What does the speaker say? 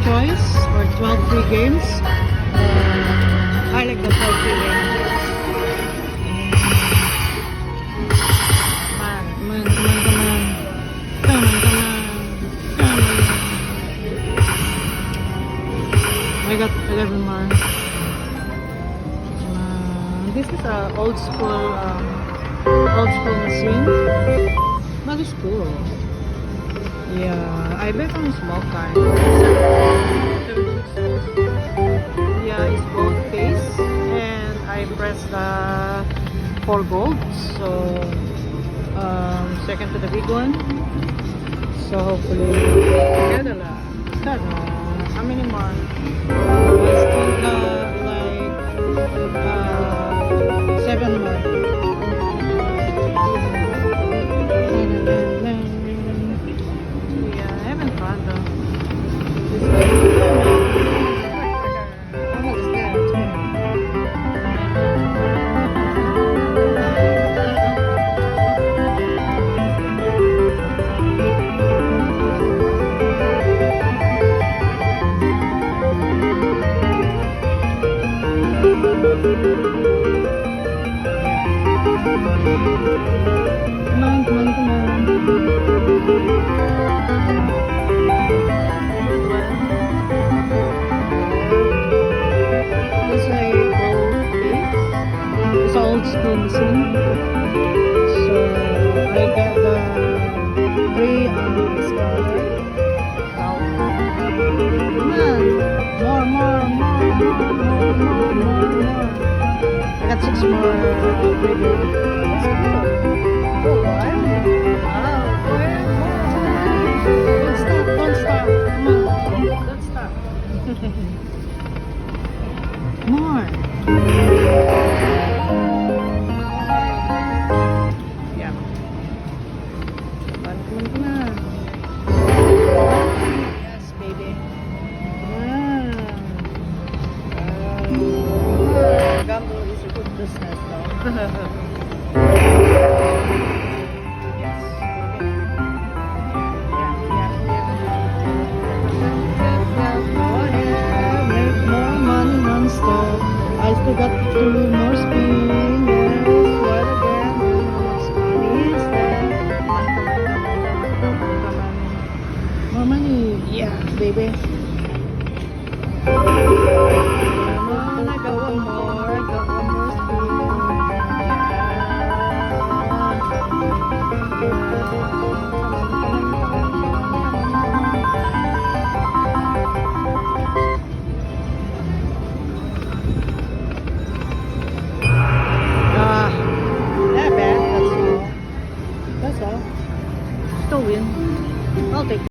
choice or 12 free games. I like the 12 free games. Come on, come on, come on. Come on, come on. Come on. I got 11 more. This is a old school machine. But it's cool. Yeah, I bet on a small kind. Yeah, it's both face and I press the 4 gold. So second to the big one. So hopefully together la. How many more? Like 7 more. Yeah, having fun though. Come on, come on, come on. It's a gold base. It's an old school machine. So I got the 3 on this color. Come on. More. I got 6 more videos. Don't stop. Come on. Don't stop. More. Yeah. Come on. Yes, baby. Gumbo is a good business though.